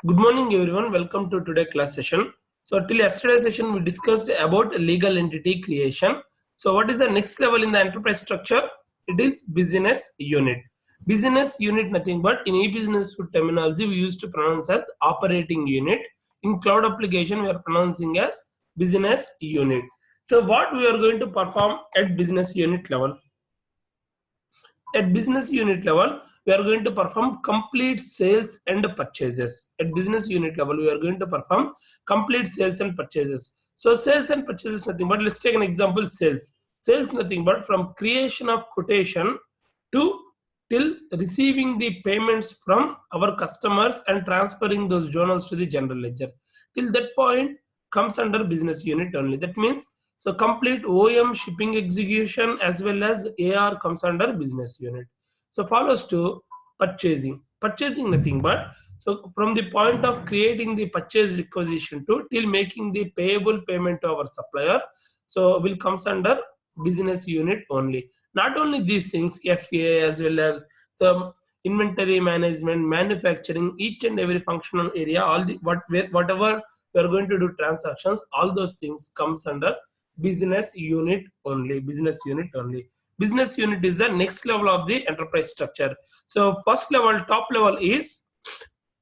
Good morning, everyone. Welcome to today's class session. So, till yesterday's session, we discussed about legal entity creation. So, what is the next level in the enterprise structure? It is business unit. Business unit, nothing but in e-business terminology, we used to pronounce as operating unit. In cloud application, we are pronouncing as business unit. So, what we are going to perform at business unit level? At business unit level, we are going to perform complete sales and purchases. At business unit level, we are going to perform complete sales and purchases. So sales and purchases nothing but, let's take an example. Sales nothing but from creation of quotation to till receiving the payments from our customers and transferring those journals to the general ledger. Till that point comes under business unit only. That means so complete OEM shipping execution as well as AR comes under business unit. So follows to purchasing. Purchasing nothing but so from the point of creating the purchase requisition to till making the payable payment to our supplier. So will comes under business unit only. Not only these things, FA as well as some inventory management, manufacturing, each and every functional area, all the whatever we are going to do transactions, all those things comes under business unit only. Business unit only. Business unit is the next level of the enterprise structure. So first level, top level is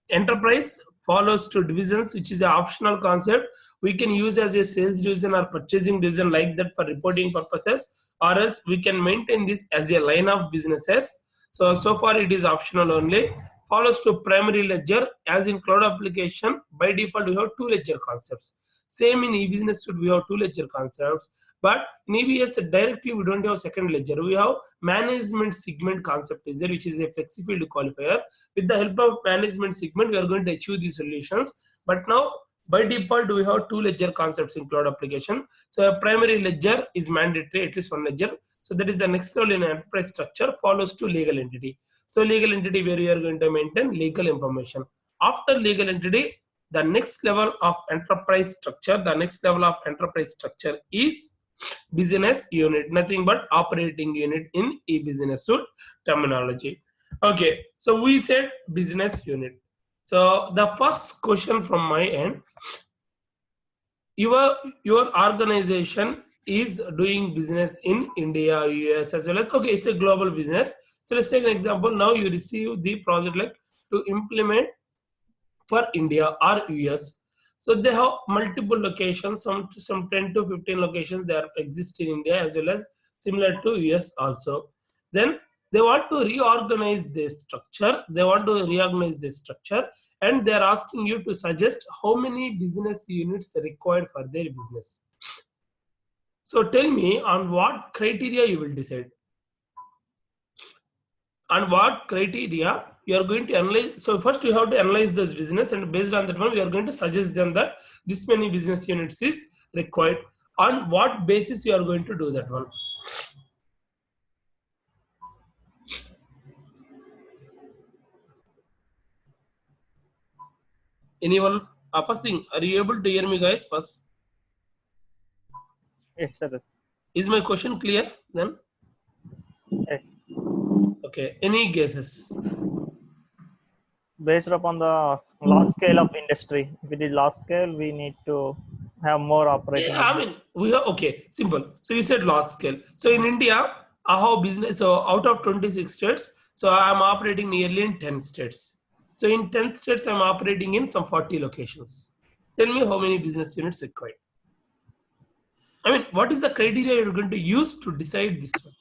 enterprise, follows to divisions, which is an optional concept. We can use as a sales division or purchasing division like that for reporting purposes, or else we can maintain this as a line of businesses. So far it is optional only. Follows to primary ledger. As in cloud application, by default we have two ledger concepts. Same in e-business suite, we have two ledger concepts. But in EBS directly we don't have second ledger. We have management segment concept is there, which is a flexi field qualifier. With the help of management segment, we are going to achieve these solutions. But now by default we have two ledger concepts in cloud application. So a primary ledger is mandatory, at least one ledger. So that is the next level in enterprise structure. Follows to legal entity. So legal entity where we are going to maintain legal information. After legal entity, the next level of enterprise structure, is business unit, nothing but operating unit in e-business suite terminology. Okay, so we said business unit. So the first question from my end, your organization is doing business in India, US as well as, okay, it's a global business. So let's take an example. Now you receive the project like to implement for India or US. So they have multiple locations, some 10 to 15 locations they are exist in India as well as similar to US also. Then they want to reorganize this structure. And they are asking you to suggest how many business units are required for their business. So tell me on what criteria you will decide. On what criteria you are going to analyze. So first you have to analyze this business, and based on that one we are going to suggest them that this many business units is required. On what basis you are going to do that one? Anyone? First thing, are you able to hear me, guys? First, yes, sir. Is my question clear then? Yes. Okay. Any guesses? Based upon the large scale of industry, if it is large scale, we need to have more operating. Yeah, I mean, we have, okay, simple. So you said large scale. So in India, I have business. So out of 26 states, so I'm operating nearly in 10 states. So in 10 states, I'm operating in some 40 locations. Tell me how many business units required. I mean, what is the criteria you're going to use to decide this one?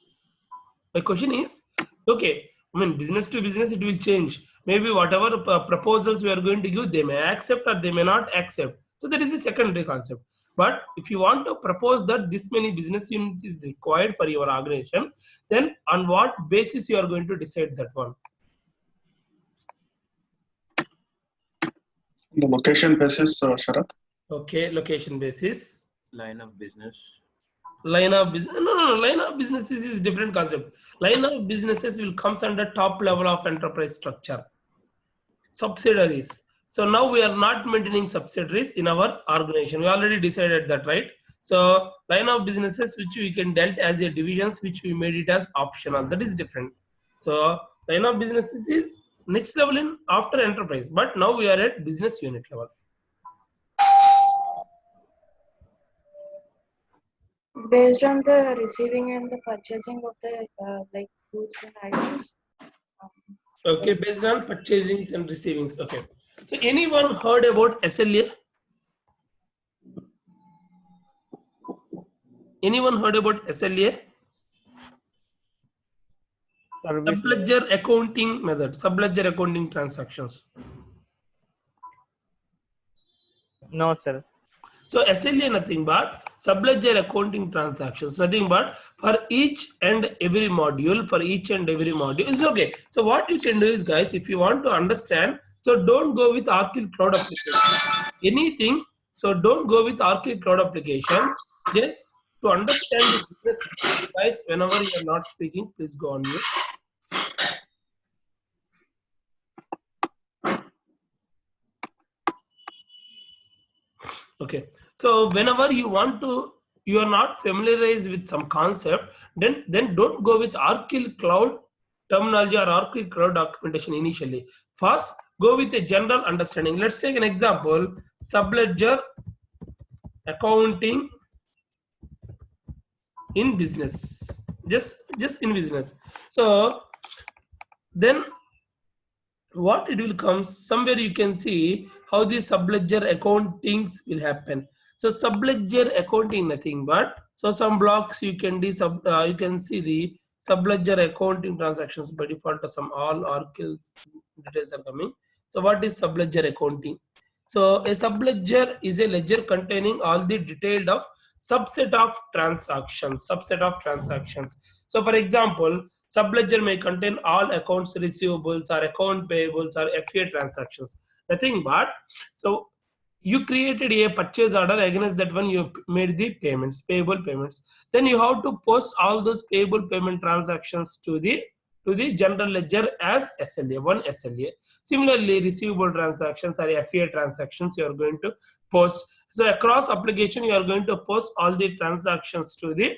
My question is, okay, I mean, business to business, it will change. Maybe whatever proposals we are going to give, they may accept or they may not accept. So that is the secondary concept. But if you want to propose that this many business units is required for your organization, then on what basis you are going to decide that one? The location basis, Sarath. Okay, location basis. Line of business. Line of business. No. Line of businesses is different concept. Line of businesses will comes under top level of enterprise structure. Subsidiaries. So now we are not maintaining subsidiaries in our organization. We already decided that, right? So line of businesses which we can dealt as a divisions, which we made it as optional. That is different. So line of businesses is next level in after enterprise, but now we are at business unit level. Based on the receiving and the purchasing of the like goods and items. Okay, based on purchasings and receivings. Okay. So anyone heard about SLA? Anyone heard about SLA? Service Subledger accounting method, subledger accounting transactions. no, sir. So SLA nothing but subledger accounting transactions, nothing but for each and every module, it's okay. So what you can do is, guys, if you want to understand, so don't go with Oracle Cloud application. Anything, so don't go with Oracle Cloud application. Just to understand the business, guys, whenever you are not speaking, please go on mute. Okay, so whenever you want to, you are not familiarized with some concept, then don't go with Oracle Cloud terminology or Oracle Cloud documentation initially. First, go with a general understanding. Let's take an example: subledger accounting in business. Just in business. So then what it will come, somewhere you can see how the subledger accountings will happen. So subledger accounting nothing but, so some blocks you can do you can see the subledger accounting transactions by default. Some all oracles details are coming. So what is subledger accounting? So a subledger is a ledger containing all the detailed of subset of transactions. So for example, subledger may contain all accounts receivables or account payables or FA transactions. Nothing but, so you created a purchase order, against that one you made the payments, payable payments. Then you have to post all those payable payment transactions to the general ledger as SLA, one SLA. Similarly, receivable transactions or FA transactions you are going to post. So across application you are going to post all the transactions to the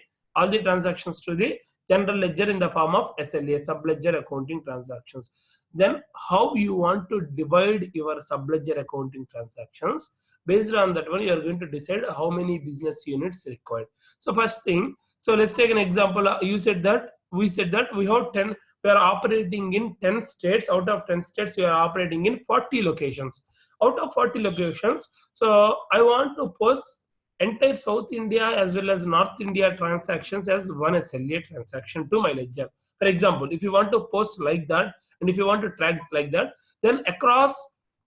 general ledger in the form of SLA, subledger accounting transactions. Then how you want to divide your subledger accounting transactions? Based on that one, you are going to decide how many business units required. So first thing, so let's take an example. We said that we have 10, we are operating in 10 states. Out of 10 states, we are operating in 40 locations. Out of 40 locations, so I want to post entire South India as well as North India transactions as one SLA transaction to my ledger. For example, if you want to post like that, and if you want to track like that, then across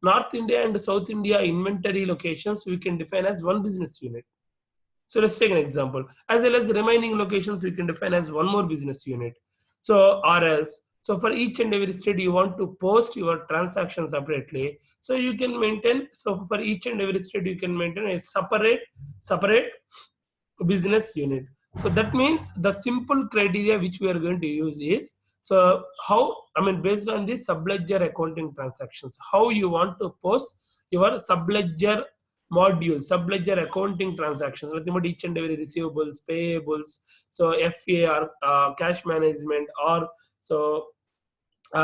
North India and South India inventory locations, we can define as one business unit. So let's take an example. As well as remaining locations, we can define as one more business unit. So or else, so for each and every state, you want to post your transactions separately. So you can maintain, so for each and every state, you can maintain a separate business unit. So that means the simple criteria which we are going to use is, so how, I mean, based on the subledger accounting transactions, how you want to post your subledger module, subledger accounting transactions, nothing but each and every receivables, payables, so FA or cash management, or so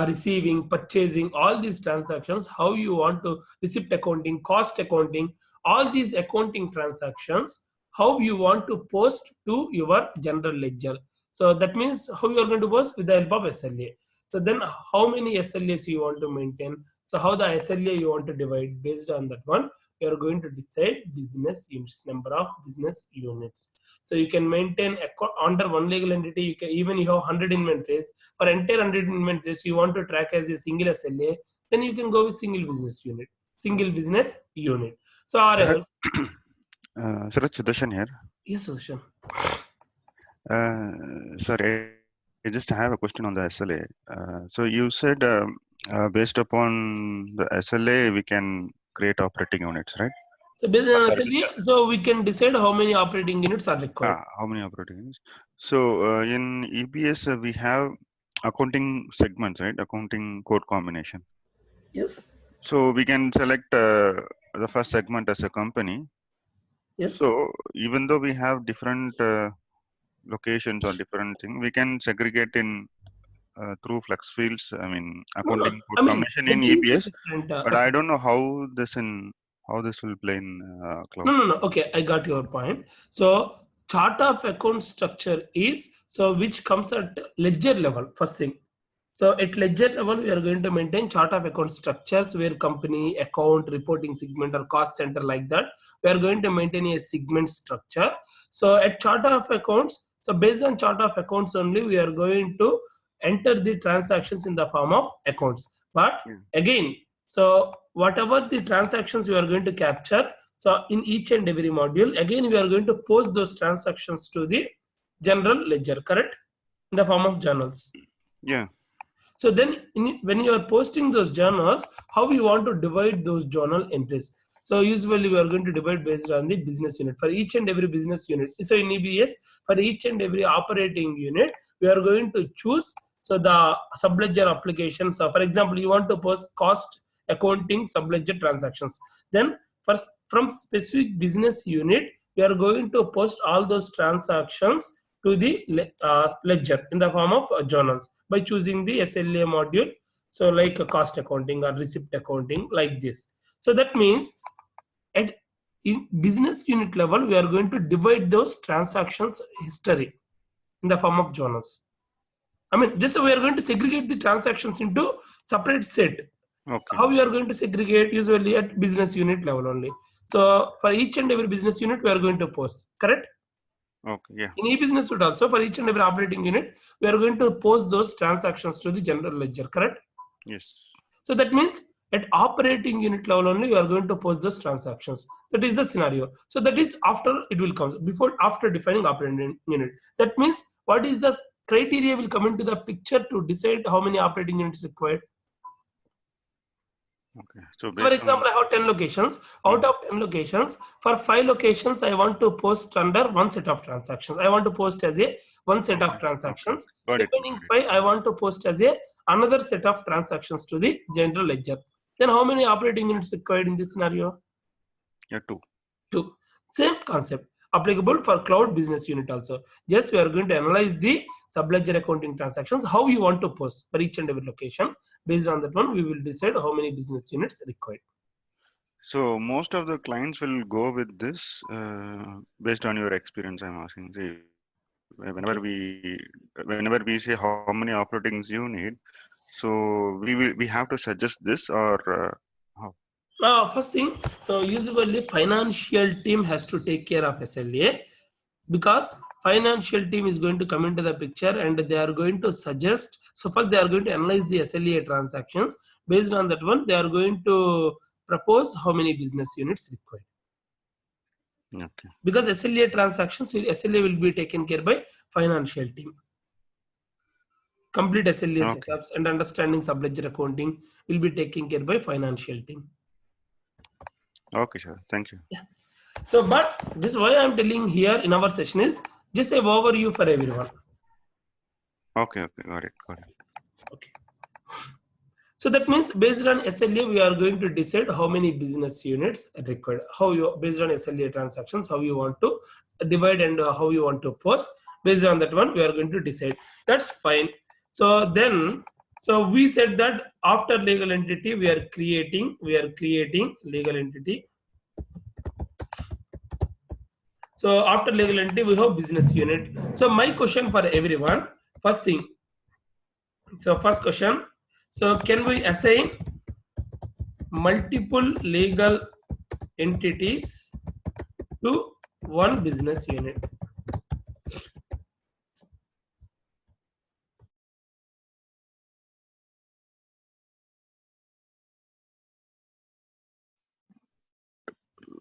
receiving, purchasing, all these transactions, how you want to receipt accounting, cost accounting, all these accounting transactions, how you want to post to your general ledger. So that means how you are going to post with the help of SLA. So then how many SLAs you want to maintain? So how the SLA you want to divide, based on that one, you are going to decide business units, number of business units. So you can maintain under one legal entity, you can even you have 100 inventories. For entire 100 inventories, you want to track as a single SLA, then you can go with single business unit. So or else, Sarath Sudarshan here. yes, Sushan. Sorry, I just have a question on the SLA. So you said based upon the SLA, we can create operating units, right? So based on SLA, so we can decide how many operating units are required. How many operating units? So in EBS, we have accounting segments, right? Accounting code combination. Yes. So we can select the first segment as a company. Yes. So even though we have different locations or different thing, we can segregate in through flex fields. I mean, No, no. accounting I code mean, combination that in is a EBS, different. but Okay. I don't know how this will play in cloud. No. Okay, I got your point. So chart of account structure is so which comes at ledger level. First thing. So at ledger level, we are going to maintain chart of account structures where company, account, reporting segment or cost center like that. We are going to maintain a segment structure. So at chart of accounts, so based on chart of accounts only, we are going to enter the transactions in the form of accounts. But Yeah. again, so whatever the transactions we are going to capture, so in each and every module, again, we are going to post those transactions to the general ledger, correct? In the form of journals. Yeah. So then when you are posting those journals, how we want to divide those journal entries? So usually we are going to divide based on the business unit for each and every business unit. So in EBS, for each and every operating unit, we are going to choose so the subledger application. So for example, you want to post cost accounting subledger transactions. Then first from specific business unit, we are going to post all those transactions to the ledger in the form of journals by choosing the SLA module. So like a cost accounting or receipt accounting like this. So that means at in business unit level, we are going to divide those transactions history in the form of journals. I mean, just we are going to segregate the transactions into separate set. Okay. How we are going to segregate usually at business unit level only. So for each and every business unit, we are going to post, correct? Okay. Yeah. In e-business suite also, for each and every operating unit, we are going to post those transactions to the general ledger, correct? Yes. So that means at operating unit level only, we are going to post those transactions. That is the scenario. So that is after it will come, after defining operating unit. That means what is the criteria will come into the picture to decide how many operating units required. Okay. So So for based example, I have 10 locations. Out of 10 locations, for 5 locations, I want to post under one set of transactions. I want to post as a one set of transactions. Got it. Remaining 5, I want to post as a another set of transactions to the general ledger. Then how many operating units required in this scenario? Yeah, 2. 2. Same concept applicable for cloud business unit also. Just we are going to analyze the subledger accounting transactions, how you want to post for each and every location. Based on that one, we will decide how many business units required. So most of the clients will go with this based on your experience. I'm asking. See, whenever we say how many operatings you need, so we have to suggest this or how? First thing, so usually financial team has to take care of SLA because financial team is going to come into the picture and they are going to suggest. So first they are going to analyze the SLA transactions. Based on that one, they are going to propose how many business units required. Okay. Because SLA transactions, SLA will be taken care by financial team. Complete SLA setups and understanding subledger accounting will be taken care by financial team. Okay, sure. Thank you. Yeah. So, but this is why I'm telling here in our session is just a overview for everyone. Okay. Got it. Okay. So that means based on SLA, we are going to decide how many business units are required. How you based on SLA transactions, how you want to divide and how you want to post. Based on that one, we are going to decide. That's fine. So then, so we said that after legal entity, we are creating legal entity. So after legal entity, we have business unit. So my question for everyone, first thing. So first question. So can we assign multiple legal entities to one business unit?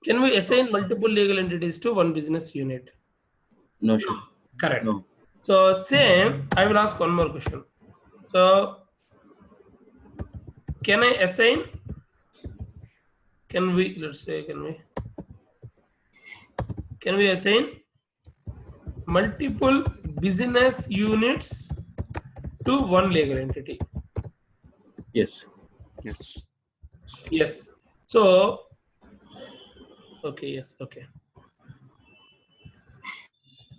Can we assign multiple legal entities to one business unit? No, sure. Correct. No. So same, I will ask one more question. So can I assign, can we assign multiple business units to one legal entity? Yes. Yes. So okay, yes, okay.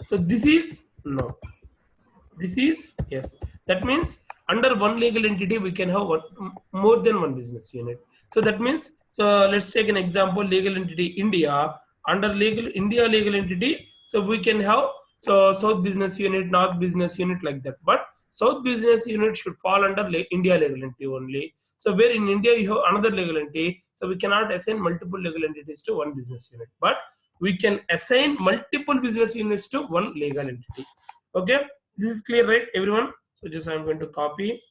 So this is no. This is yes. That means under one legal entity we can have more than one business unit. So that means, so let's take an example, legal entity India. Under India legal entity, so we can have so South business unit, North business unit, like that. But South business unit should fall under India legal entity only. So where in India you have another legal entity, so we cannot assign multiple legal entities to one business unit, but we can assign multiple business units to one legal entity. Okay, this is clear, right, everyone? So just I'm going to copy.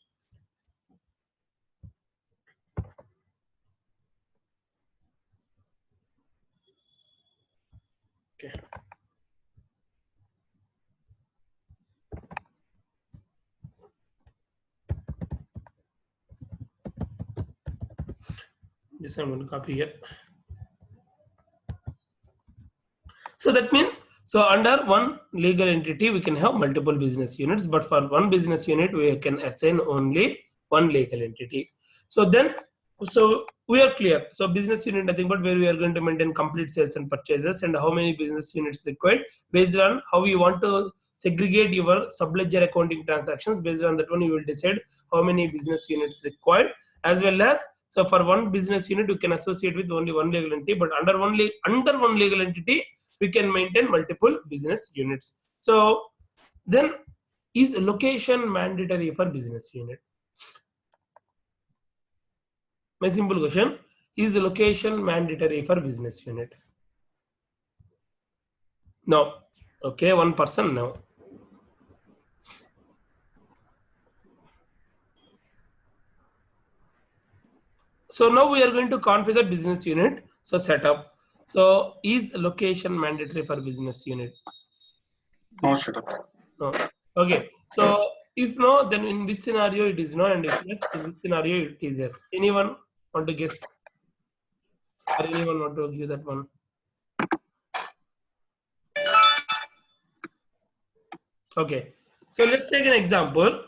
Okay. Just I'm going to copy here. So that means, so under one legal entity we can have multiple business units, but for one business unit we can assign only one legal entity. So then, so we are clear. So business unit nothing but where we are going to maintain complete sales and purchases, and how many business units required based on how you want to segregate your subledger accounting transactions. Based on that one you will decide how many business units required, as well as, so for one business unit you can associate with only one legal entity, but under one legal entity we can maintain multiple business units. So then, is location mandatory for business unit? My simple question, is location mandatory for business unit? No. Okay, 1% no. So now we are going to configure business unit. So setup. So is location mandatory for business unit? No, Sharath. No. Okay. So if no, then in which scenario it is no, and if yes, in which scenario it is yes. Anyone want to guess? Or anyone want to give that one? Okay. So let's take an example.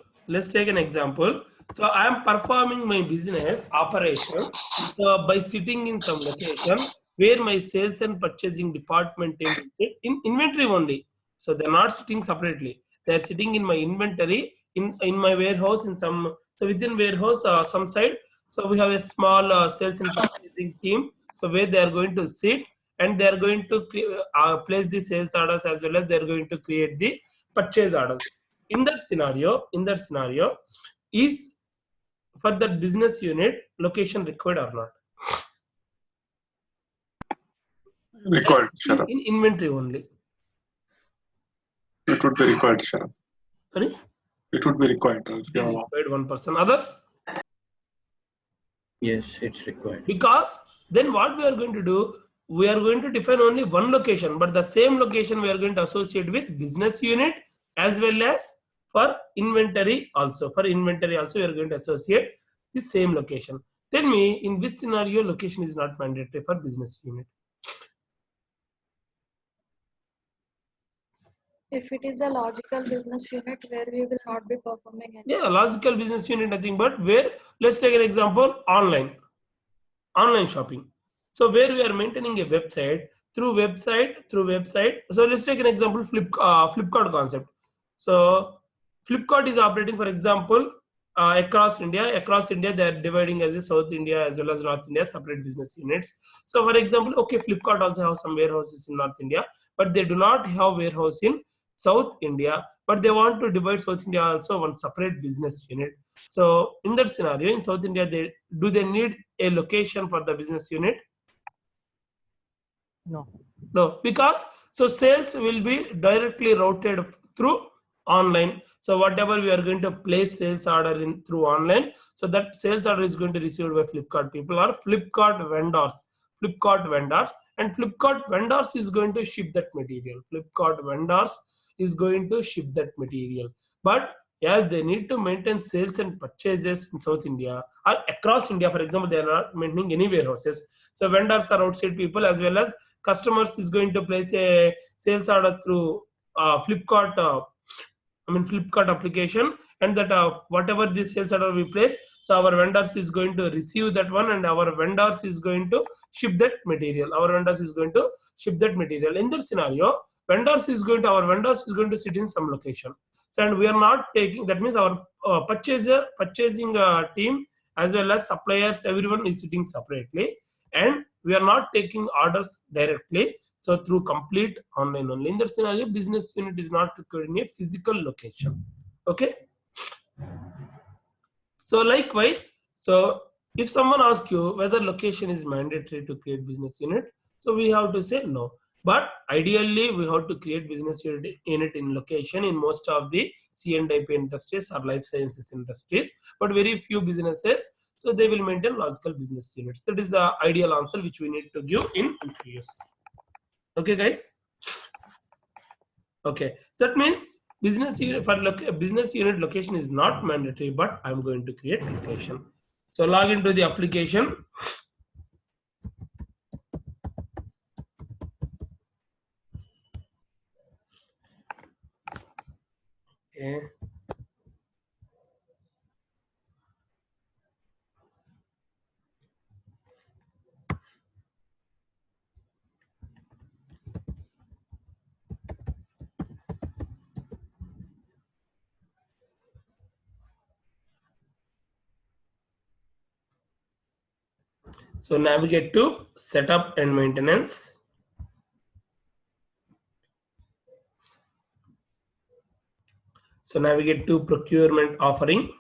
So I am performing my business operations by sitting in some location where my sales and purchasing department team is in inventory only. So they're not sitting separately. They're sitting in my inventory in my warehouse in some, so within warehouse some side. So we have a small sales and purchasing team. So where they are going to sit and they are going to place the sales orders, as well as they are going to create the purchase orders. In that scenario, is for that business unit location required or not? Required, Sharath. In inventory only. It would be required, Sharath. Sorry? It would be required. If It you is have required 1%. Others? Yes, it's required. Because then what we are going to do, we are going to define only one location, but the same location we are going to associate with business unit as well as for inventory also. For inventory also we are going to associate the same location. Tell me, in which scenario location is not mandatory for business unit? If it is a logical business unit where we will not be performing any. Yeah, logical business unit, nothing but where, let's take an example, online shopping. So where we are maintaining a website, through website. So let's take an example, Flipkart concept. So Flipkart is operating, for example, across India. They are dividing as a South India as well as North India, separate business units. So for example, okay, Flipkart also has some warehouses in North India, but they do not have warehouse in South India, but they want to divide South India also one separate business unit. So in that scenario, in South India, they need a location for the business unit? No, because so sales will be directly routed through online. So whatever we are going to place sales order in through online, so that sales order is going to receive by Flipkart people or Flipkart vendors, and Flipkart vendors is going to ship that material. But yeah, they need to maintain sales and purchases in South India or across India. For example, they are not maintaining any warehouses. So vendors are outside people, as well as customers is going to place a sales order through Flipkart application, and that whatever the sales order we place, so our vendors is going to receive that one, and our vendors is going to ship that material. In that scenario, our vendors is going to sit in some location. So and we are not taking, that means our purchasing team as well as suppliers, everyone is sitting separately, and we are not taking orders directly. So through complete online only. In that scenario, business unit is not required in a physical location. Okay. So likewise, so if someone asks you whether location is mandatory to create business unit, so we have to say no. But ideally, we have to create business unit in location in most of the C&IP industries or life sciences industries. But very few businesses, so they will maintain logical business units. That is the ideal answer which we need to give in interviews. Okay, guys. Okay, so that means business unit for business unit location is not mandatory, but I'm going to create location. So log into the application. Okay. So navigate to setup and maintenance. So navigate to procurement offering.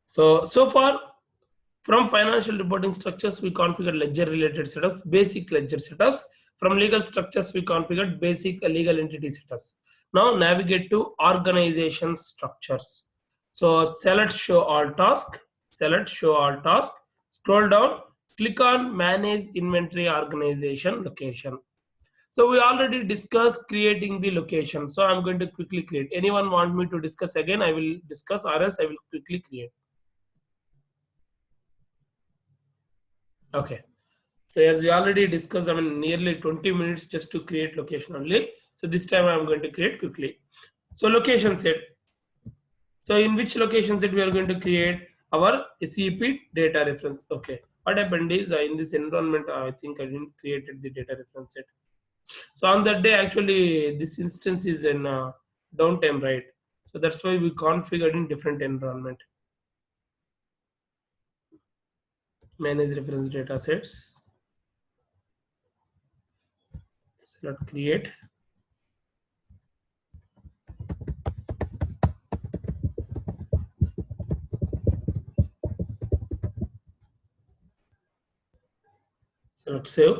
So far from financial reporting structures, we configured ledger related setups, basic ledger setups. From legal structures, we configured basic legal entity setups. Now navigate to organization structures. So select show all task, select show all task, scroll down, click on manage inventory organization location. So we already discussed creating the location. So I'm going to quickly create. Anyone want me to discuss again? I will discuss, or else I will quickly create. Okay. So as we already discussed, I mean nearly 20 minutes just to create location only. So this time I'm going to create quickly. So location set. So in which location set we are going to create our SEP data reference. Okay. What happened is in this environment, I think I didn't created the data reference set. So on that day, actually, this instance is in downtime, right? So that's why we configured in different environment. Manage reference data sets. Select create. Select save.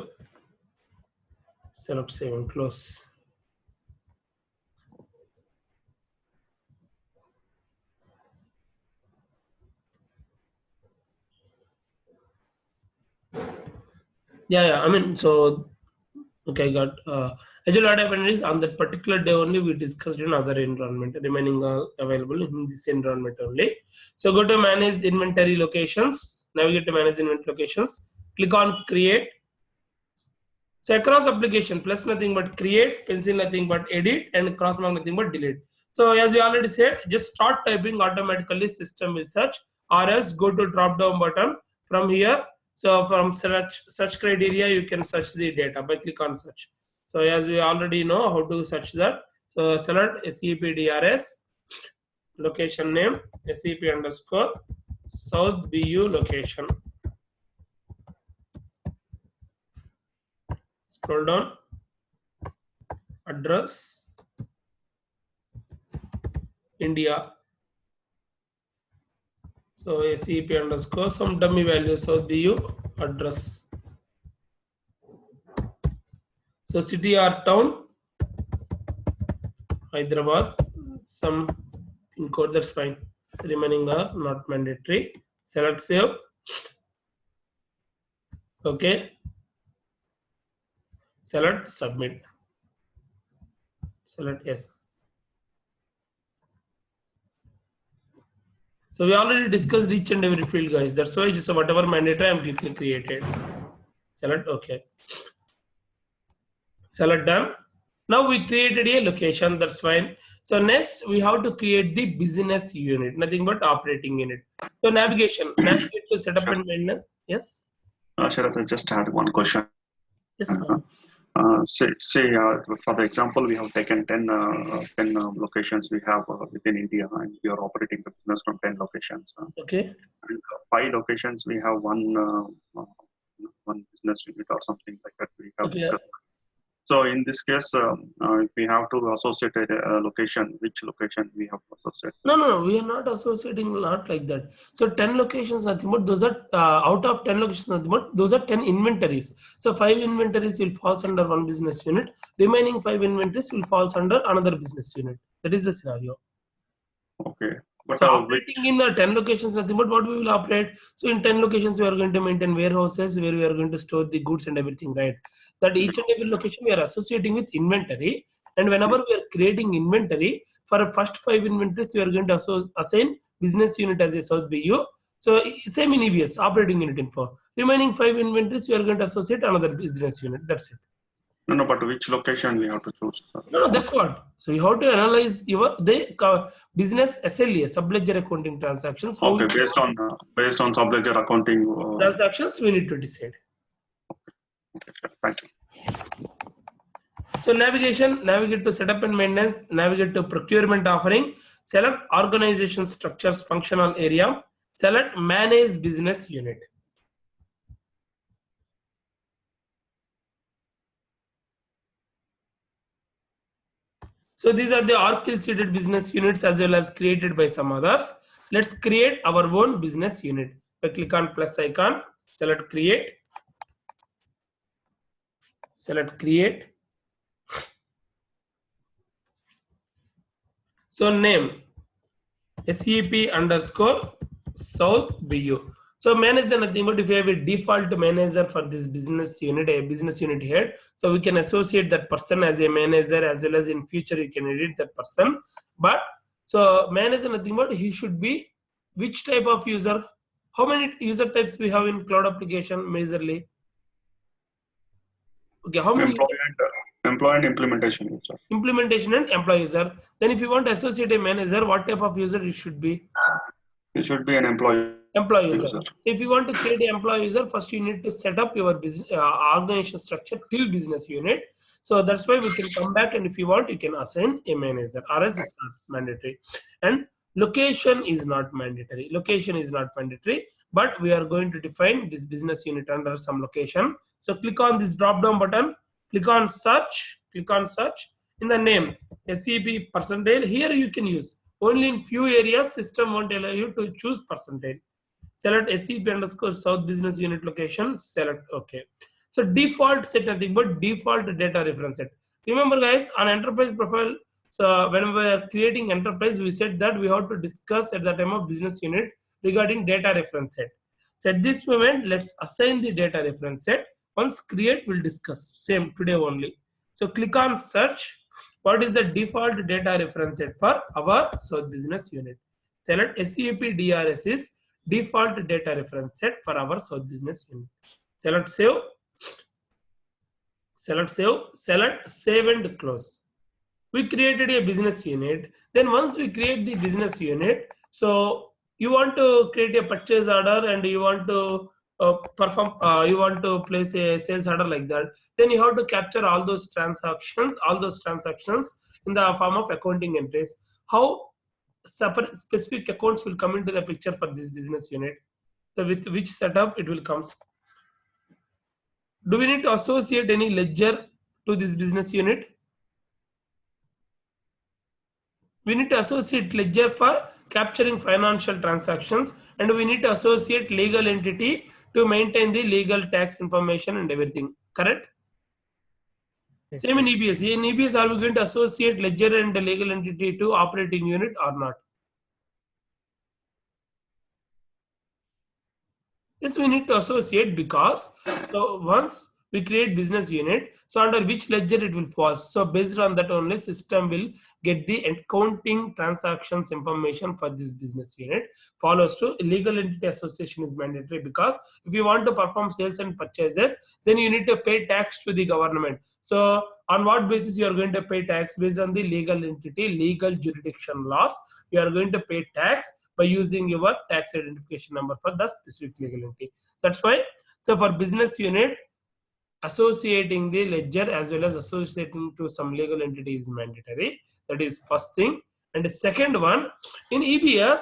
Select save and close. Yeah. I mean, so okay, got. Actually, what happened is on that particular day only we discussed in other environment, remaining available in this environment only. So go to manage inventory locations. Navigate to manage inventory locations. Click on create. So across application, plus nothing but create, pencil nothing but edit, and cross mark nothing but delete. So as we already said, just start typing automatically, system will search, or else go to drop down button from here. So from search criteria, you can search the data by click on search. So as we already know how to search that. So select SEPDRS, location name, SEP underscore, South BU location. Scroll down, address, India. So SEP underscore some dummy value, South BU address. So city or town, Hyderabad, some pin code, that's fine. So remaining are not mandatory. Select save. Okay. Select submit. Select yes. So we already discussed each and every field, guys. That's why just whatever mandatory I'm quickly created. Select okay. Select done. Now we created a location, that's fine. So next we have to create the business unit, nothing but operating unit. So navigate to setup and maintenance. Yes. Sharath, I just had one question. Yes. For the example, we have taken 10 locations we have within India, and we are operating the business from 10 locations. Okay. And 5 locations, we have one business unit or something like that we have Okay. discussed. So in this case, if we have to associate a location, which location we have to associate? No, we are not associating, not like that. So 10 locations, nothing but those are out of 10 locations, nothing but those are 10 inventories. So 5 inventories will falls under one business unit. Remaining 5 inventories will falls under another business unit. That is the scenario. Okay. But So operating in 10 locations, nothing but what we will operate. So in 10 locations, we are going to maintain warehouses where we are going to store the goods and everything, right? That each and every location we are associating with inventory. And whenever we are creating inventory, for a first 5 inventories, we are going to assign business unit as a South BU. So same in EBS, operating unit info. Remaining 5 inventories, we are going to associate another business unit. That's it. No, but which location we have to choose? No, that's what. So you have to analyze your business SLA, subledger accounting transactions. How Okay, based on subledger accounting. Transactions we need to decide. Okay, sure. Thank you. So navigate to setup and maintenance, navigate to procurement offering, select organization structures functional area, select manage business unit. So these are the Oracle seeded business units as well as created by some others. Let's create our own business unit. I click on plus icon, select create. Select create. So name SEP underscore South BU. So manager nothing but if you have a default manager for this business unit, a business unit head, so we can associate that person as a manager as well as in future you can edit that person. But so manager nothing but he should be which type of user? How many user types we have in cloud application majorly? Okay, how many? Employee and implementation user. Implementation and employee user. Then if you want to associate a manager, what type of user it should be? It should be an employee user. If you want to create an employee user, first you need to set up your business organization structure till business unit. So that's why we can come back, and if you want, you can assign a manager, or else it's not mandatory. And location is not mandatory. Location is not mandatory, but we are going to define this business unit under some location. So click on this drop down button, click on search, in the name SEP percentile. Here you can use only in few areas system won't allow you to choose percentile. Select SEP underscore South business unit location, select OK. So default set nothing but default data reference set. Remember guys, on enterprise profile, so when we are creating enterprise, we said that we have to discuss at the time of business unit regarding data reference set. So at this moment, let's assign the data reference set. Once create, we'll discuss same today only. So click on search. What is the default data reference set for our South business unit? Select SEP DRS is default data reference set for our South business unit. Select save. Select save and close. We created a business unit. Then once we create the business unit, so you want to create a purchase order and you want to you want to place a sales order like that, then you have to capture all those transactions in the form of accounting entries. How separate specific accounts will come into the picture for this business unit? So with which setup it will comes? Do we need to associate any ledger to this business unit? We need to associate ledger for capturing financial transactions, and we need to associate legal entity to maintain the legal tax information and everything. Correct? Yes, same in EBS. In EBS, are we going to associate ledger and the legal entity to operating unit or not? Yes, we need to associate because so once we create business unit, so under which ledger it will fall. So based on that only system will get the accounting transactions information for this business unit. Follows to legal entity association is mandatory because if you want to perform sales and purchases, then you need to pay tax to the government. So on what basis you are going to pay tax? Based on the legal entity, legal jurisdiction laws, you are going to pay tax by using your tax identification number for the specific legal entity. That's why, so for business unit, associating the ledger as well as associating to some legal entity is mandatory. That is first thing. And the second one, in EBS,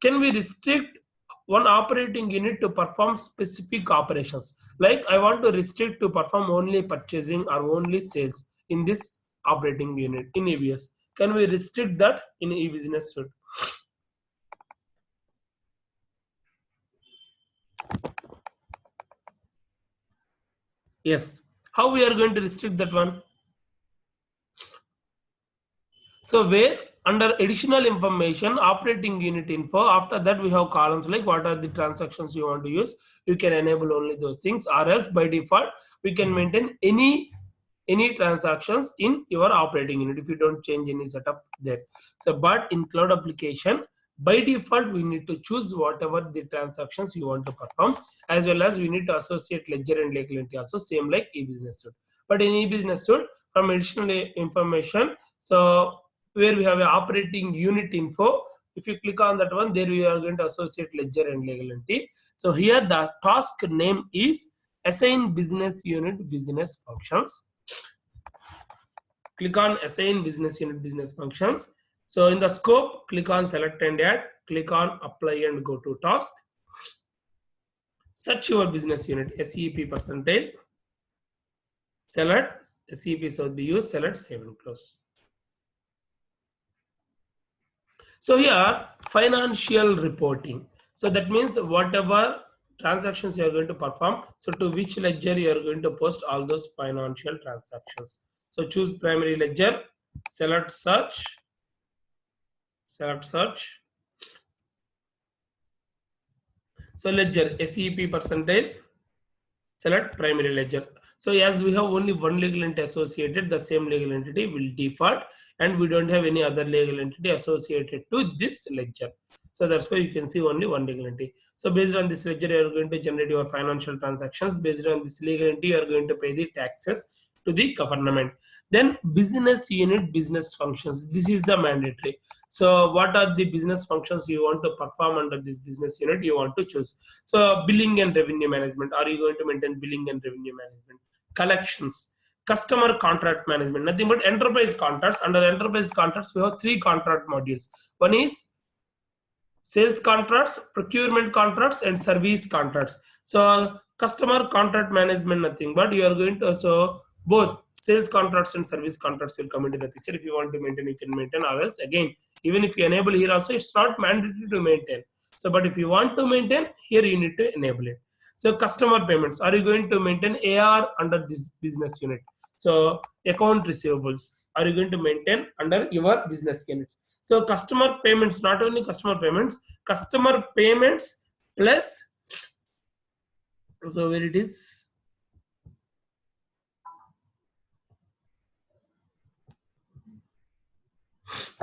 can we restrict one operating unit to perform specific operations? Like I want to restrict to perform only purchasing or only sales in this operating unit in EBS. Can we restrict that in e-business suite? Yes. How we are going to restrict that one? So where under additional information, operating unit info, after that we have columns like what are the transactions you want to use. You can enable only those things, or else by default we can maintain any transactions in your operating unit if you don't change any setup there. So but in cloud application, by default we need to choose whatever the transactions you want to perform, as well as we need to associate ledger and legal entity also, same like e-business suite. But in e-business suite, from additional information, so where we have an operating unit info, if you click on that one, there we are going to associate ledger and legal entity. So here the task name is assign business unit business functions. Click on assign business unit business functions. So in the scope, click on select and add, click on apply and go to task. Search your business unit, SEP percentage. Select SEP so be used, select save and close. So here financial reporting. So that means whatever transactions you are going to perform, so to which ledger you are going to post all those financial transactions. So choose primary ledger, select search, so ledger SEP percentage, select primary ledger. So as we have only one legal entity associated, the same legal entity will default, and we don't have any other legal entity associated to this ledger. So that's why you can see only one legal entity. So based on this ledger, you are going to generate your financial transactions. Based on this legal entity, you are going to pay the taxes to the government. Then business unit business functions. This is the mandatory. So what are the business functions you want to perform under this business unit? You want to choose. So billing and revenue management. Are you going to maintain billing and revenue management? Collections, customer contract management, nothing but enterprise contracts. Under enterprise contracts, we have three contract modules. One is sales contracts, procurement contracts, and service contracts. So customer contract management, nothing but you are going to, so both sales contracts and service contracts will come into the picture. If you want to maintain, you can maintain, or else again, even if you enable here also, it's not mandatory to maintain. So but if you want to maintain, here you need to enable it. So customer payments, are you going to maintain AR under this business unit? So account receivables, are you going to maintain under your business unit? So customer payments, not only customer payments plus, so where it is,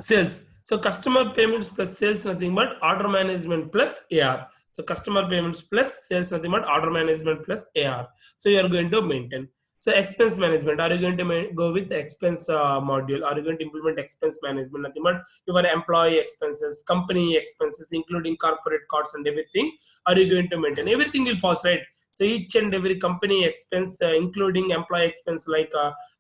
sales. So customer payments plus sales, nothing but order management plus AR. So customer payments plus sales, nothing but order management plus AR. So you are going to maintain. So expense management, are you going to go with the expense module? Are you going to implement expense management? Nothing but your employee expenses, company expenses, including corporate costs and everything. Are you going to maintain? Everything will fall, right? So each and every company expense, including employee expense like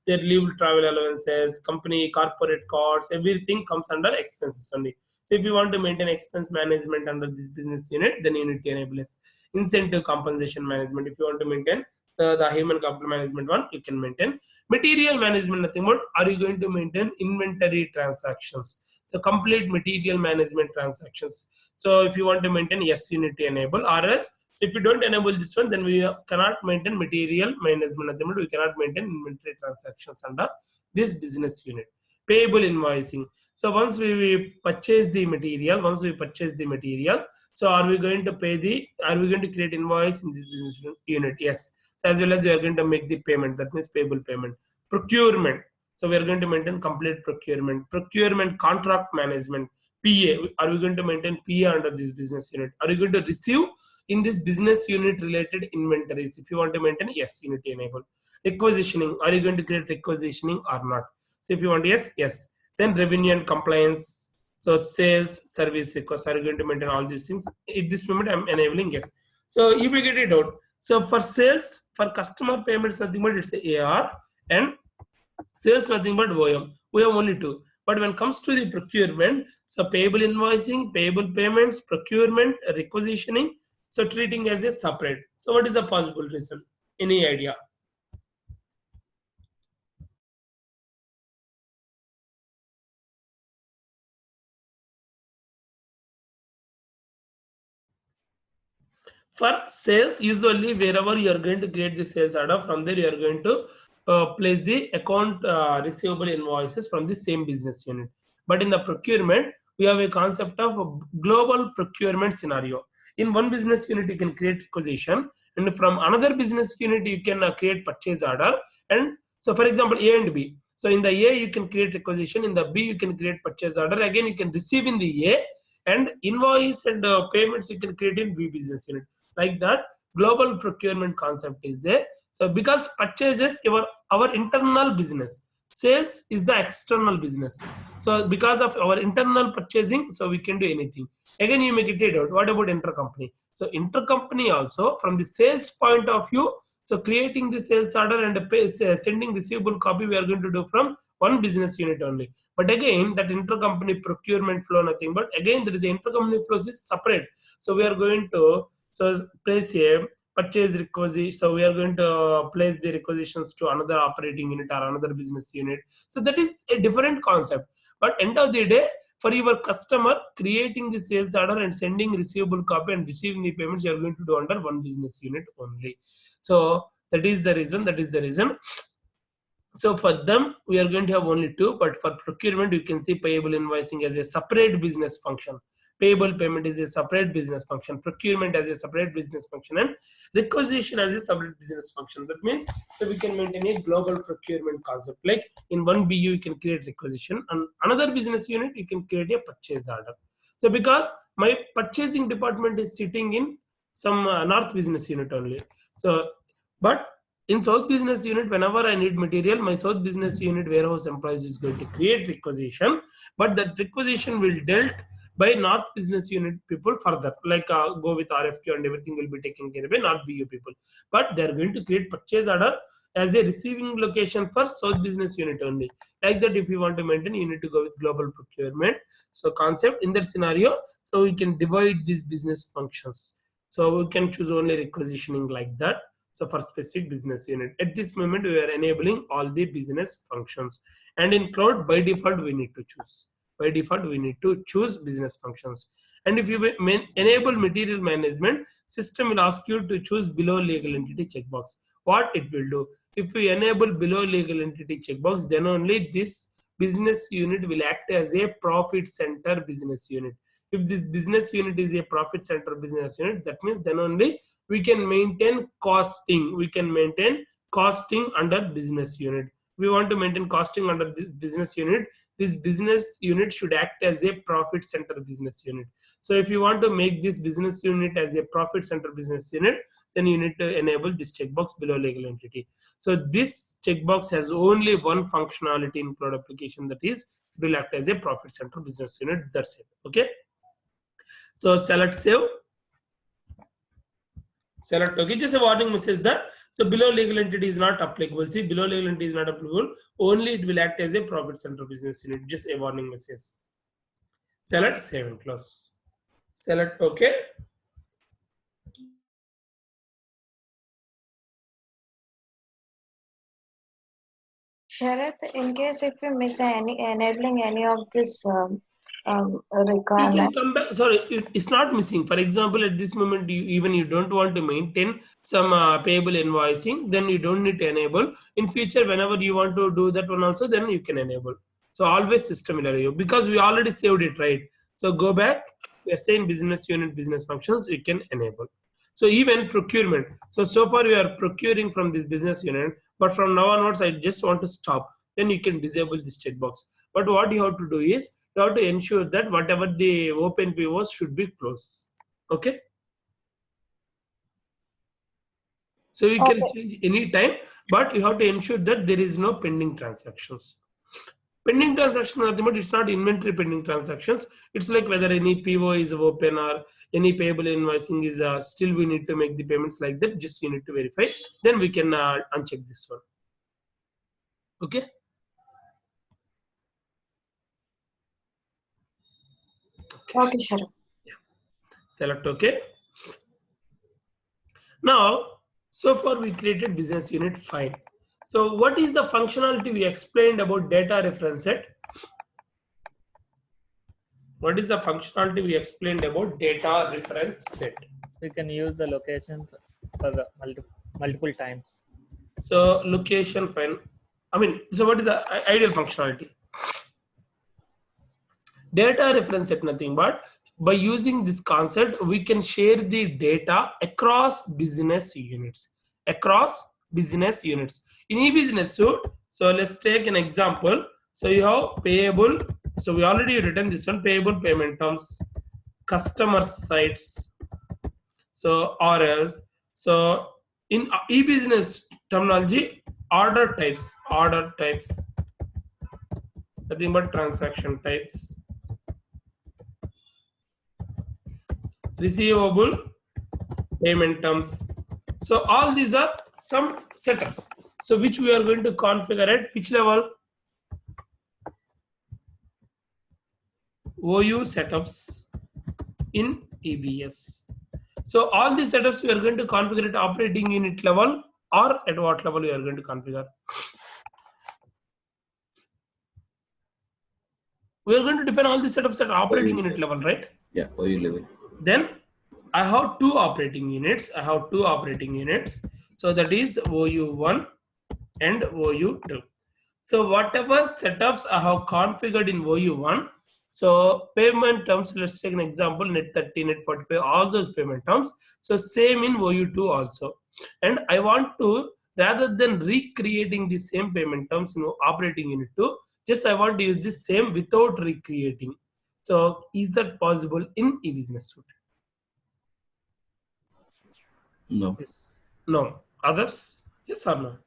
their leave, travel allowances, company corporate costs, everything comes under expenses only. So if you want to maintain expense management under this business unit, then you need to enable this. Incentive compensation management. If you want to maintain the human capital management one, you can maintain. Material management, nothing but are you going to maintain inventory transactions? So complete material management transactions. So if you want to maintain, yes, you need to enable, or else if you don't enable this one, then we cannot maintain material management. Nothing but we cannot maintain inventory transactions under this business unit. Payable invoicing. So once we purchase the material, so are we going to create invoice in this business unit? Yes. So as well as we are going to make the payment, that means payable payment. Procurement. So we are going to maintain complete procurement. Procurement contract management. PA. Are we going to maintain PA under this business unit? Are you going to receive in this business unit related inventories? If you want to maintain, yes, you need to enable. Requisitioning. Are you going to create requisitioning or not? So if you want, yes, yes. Then revenue and compliance. So sales, service requests, are you going to maintain all these things? At this moment, I'm enabling yes. So you will get it out. So for sales, for customer payments, nothing but it's a AR, and sales nothing but OM. We have only two. But when it comes to the procurement, so payable invoicing, payable payments, procurement, requisitioning, so treating as a separate. So what is the possible reason? Any idea? For sales, usually wherever you are going to create the sales order, from there you are going to place the account receivable invoices from the same business unit. But in the procurement, we have a concept of a global procurement scenario. In one business unit, you can create requisition, and from another business unit, you can create purchase order. And so, for example, A and B. So in the A, you can create requisition. In the B, you can create purchase order. Again, you can receive in the A, and invoice and payments you can create in B business unit. Like that, global procurement concept is there. So because purchases our internal business, sales is the external business. So because of our internal purchasing, so we can do anything. Again, you make it out. What about intercompany? So intercompany also, from the sales point of view, so creating the sales order and sending receivable copy, we are going to do from one business unit only. But again, that intercompany procurement flow, nothing but again there is a intercompany flows is separate. So we are going to place a purchase requisition. So we are going to place the requisitions to another operating unit or another business unit. So that is a different concept. But end of the day, for your customer, creating the sales order and sending receivable copy and receiving the payments, you are going to do under one business unit only. So that is the reason. That is the reason. So for them, we are going to have only two, but for procurement, you can see payable invoicing as a separate business function. Payable payment is a separate business function. Procurement as a separate business function, and requisition as a separate business function. That means that we can maintain a global procurement concept. Like in one BU, you can create requisition, and another business unit, you can create a purchase order. So because my purchasing department is sitting in some north business unit only. So, but in south business unit, whenever I need material, my south business unit warehouse employees is going to create requisition, but that requisition will dealt by north business unit people further, like go with RFQ and everything will be taken care of by north BU people. But they are going to create purchase order as a receiving location for south business unit only. Like that, if you want to maintain, you need to go with global procurement. So concept in that scenario, so we can divide these business functions. So we can choose only requisitioning like that. So for specific business unit, at this moment we are enabling all the business functions, and in cloud by default we need to choose. By default we need to choose business functions. And if you enable material management, system will ask you to choose below legal entity checkbox. What it will do? If we enable below legal entity checkbox, then only this business unit will act as a profit center business unit. If this business unit is a profit center business unit, that means then only we can maintain costing. We can maintain costing under business unit. We want to maintain costing under this business unit. This business unit should act as a profit center business unit. So if you want to make this business unit as a profit center business unit, then you need to enable this checkbox below legal entity. So this checkbox has only one functionality in cloud application, that is it will act as a profit center business unit. That's it. Okay. So select save. Select okay. Just a warning message that so below legal entity is not applicable. See, below legal entity is not applicable. Only it will act as a profit center business unit. Just a warning message. Select save and close. Select okay. Sharath, in case if you miss enabling any of this You can requirement, come back. Sorry, it's not missing. For example, at this moment, even you don't want to maintain some payable invoicing, then you don't need to enable. In future, whenever you want to do that one also, then you can enable. So always system will allow you, because we already saved it, right? So go back, assign business unit, business functions, you can enable. So even procurement. So far we are procuring from this business unit, but from now onwards, I just want to stop. Then you can disable this checkbox. But what you have to do is, you have to ensure that whatever the open POs should be closed. Okay. So you can change any time, but you have to ensure that there is no pending transactions. Pending transactions are nothing but it's not inventory pending transactions. It's like whether any PO is open or any payable invoicing is still we need to make the payments like that. Just you need to verify. Then we can uncheck this one. Okay. Okay, Sarath. Select OK. Now, so far we created business unit, fine. So what is the functionality we explained about data reference set? What is the functionality we explained about data reference set? We can use the location for the multiple times. So location, fine. I mean, so what is the ideal functionality? Data reference set nothing but by using this concept, we can share the data across business units. Across business units. In e-business suite, so let's take an example. So you have payable. So we already written this one, payable payment terms, customer sites. So or else. So in e-business terminology, order types, nothing but transaction types. Receivable payment terms. So all these are some setups. So which we are going to configure at which level? OU setups in EBS. So all these setups we are going to configure at operating unit level, or at what level we are going to configure? We are going to define all these setups at operating unit level, right? Yeah, OU level. Then I have two operating units. So that is OU1 and OU2. So whatever setups I have configured in OU1, so payment terms, let's take an example, net 30, net 45, all those payment terms. So same in OU2 also. And I want to, rather than recreating the same payment terms in operating unit 2, just I want to use the same without recreating. So is that possible in e-business suite? No. Yes. No. Others? Yes or no?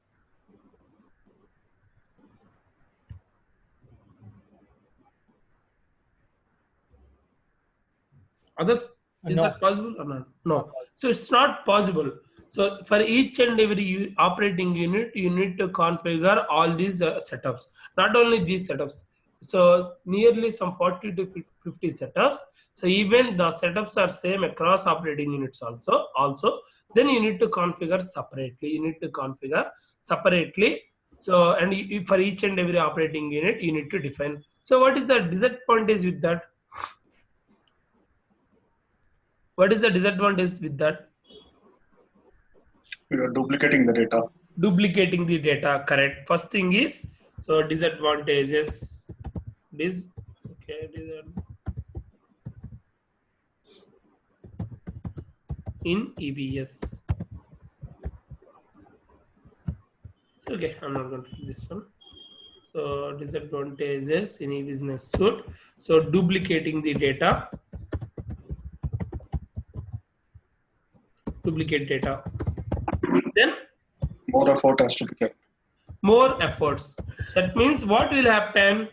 Others? Is No. that possible or not? No. So it's not possible. So for each and every operating unit, you need to configure all these setups. Not only these setups. So nearly some 40 to 50 setups. So even the setups are same across operating units also. Then you need to configure separately. So and for each and every operating unit, you need to define. So what is the disadvantage with that? What is the disadvantage with that? We are duplicating the data. Duplicating the data, correct. First thing is, so disadvantages. In EBS. So, okay, I'm not going to do this one. So disadvantages in e-business suite. So duplicating the data. Duplicate data. Then More effort has to be kept. more efforts. That means what will happen?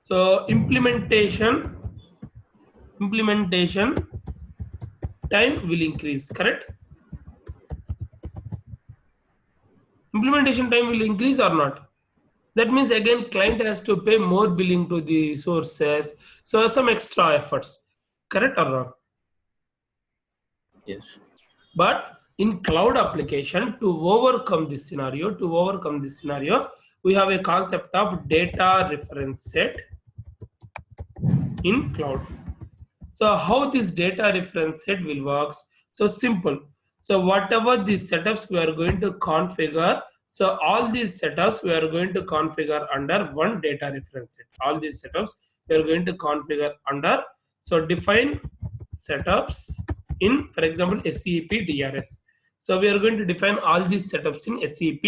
So implementation time will increase, correct? Implementation time will increase or not? That means again client has to pay more billing to the sources, so some extra efforts, correct or not? Yes. But in cloud application, to overcome this scenario, we have a concept of data reference set in cloud. So how this data reference set will work? So simple. So whatever these setups we are going to configure, so all these setups we are going to configure under one data reference set. All these setups we are going to configure under. So define setups in, for example, SEP DRS. So we are going to define all these setups in SEP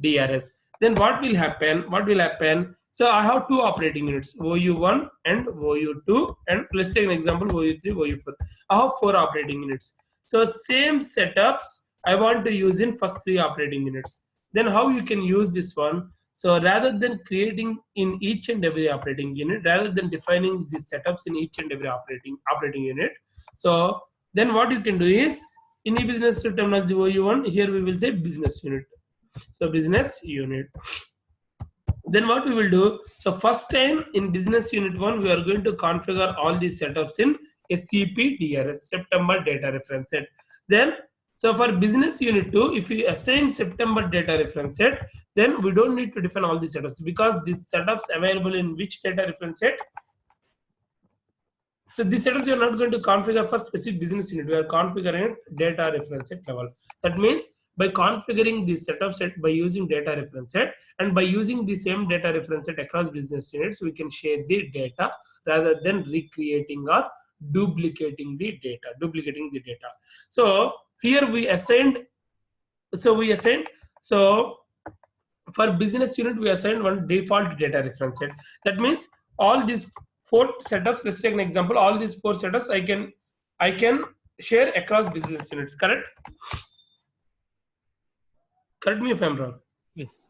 DRS. Then what will happen? So I have two operating units, OU1 and OU2, and let's take an example, OU3, OU4. I have four operating units. So same setups I want to use in first three operating units. Then how you can use this one? So rather than creating in each and every operating unit, rather than defining these setups in each and every operating unit, so then what you can do is in the business terminology OU1, here we will say business unit. So business unit. Then what we will do, so first time in business unit 1, we are going to configure all these setups in SCP DRS, September data reference set. Then, so for business unit 2, if we assign September data reference set, then we don't need to define all these setups because these setups available in which data reference set. So these setups you are not going to configure for specific business unit. We are configuring at data reference set level. That means by configuring this setup set by using data reference set and by using the same data reference set across business units, we can share the data rather than recreating or duplicating the data. So here we assigned. So for business unit we assigned one default data reference set. That means all these 4 setups, let's take an example, all these 4 setups I can share across business units. Correct me if I'm wrong. Yes.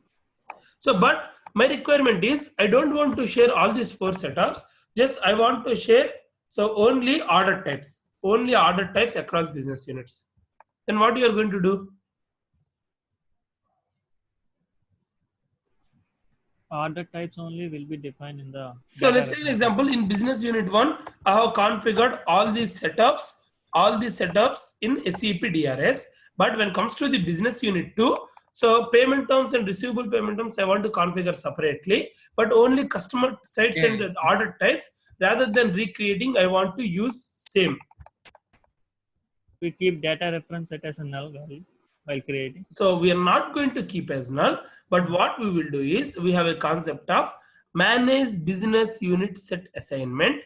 So but my requirement is I don't want to share all these 4 setups, just I want to share only order types across business units. Then what you are going to do? Order types only will be defined in the. So let's take an example. In business unit 1, I have configured all these setups in SCP DRS. But when it comes to the business unit 2, so payment terms and receivable payment terms I want to configure separately, but only customer sites and order types rather than recreating, I want to use same. We keep data reference set as a null value while creating. So we are not going to keep as null, but what we will do is we have a concept of manage business unit set assignment.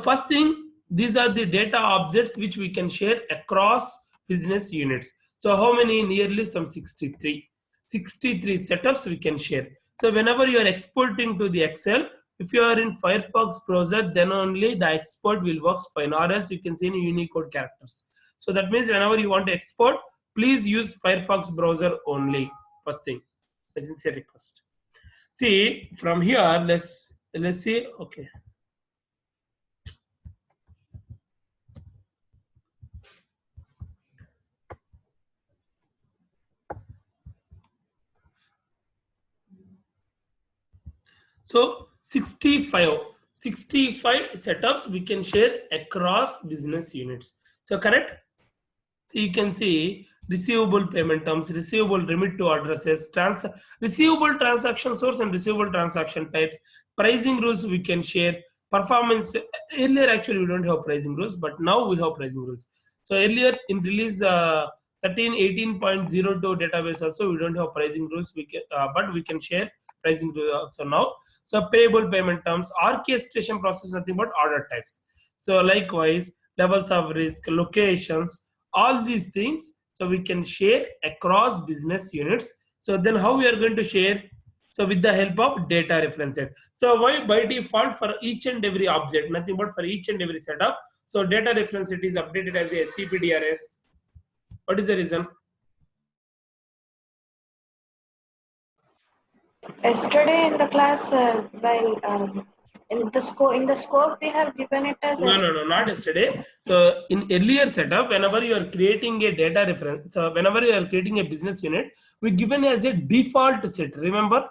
First thing, these are the data objects which we can share across business units. So how many? Nearly some 63 setups we can share. So whenever you are exporting to the Excel, if you are in Firefox browser, then only the export will work fine, or else you can see in Unicode characters. So that means whenever you want to export, please use Firefox browser only. First thing, this is a request. See from here, let's see. Okay. So 65 setups we can share across business units. So correct? So you can see receivable payment terms, receivable remit to addresses, receivable transaction source and receivable transaction types, pricing rules we can share, performance. Earlier actually we don't have pricing rules, but now we have pricing rules. So earlier in release 18.02 database also we don't have pricing rules, but we can share pricing rules also now. So payable payment terms, orchestration process, nothing but order types. So likewise levels of risk, locations, all these things, so we can share across business units. So then how we are going to share? So with the help of data reference set. So why by default for each and every object, nothing but for each and every setup, so data reference set is updated as a SCP-DRS. What is the reason? Yesterday in the class, while in the scope we have given it as no, not yesterday. So in earlier setup, whenever you are creating a data reference, so whenever you are creating a business unit, we given as a default set. Remember,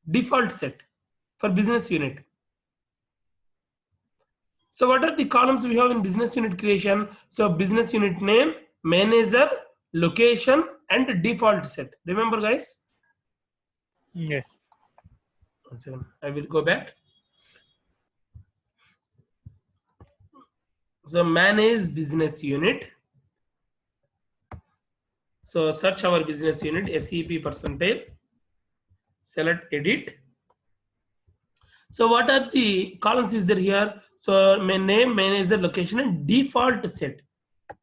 default set for business unit. So what are the columns we have in business unit creation? So business unit name, manager, location, and default set. Remember, guys? Yes. 1 second. I will go back. So manage business unit. So search our business unit, SEP percentile, select edit. So what are the columns is there here? So my name, manager, location, and default set.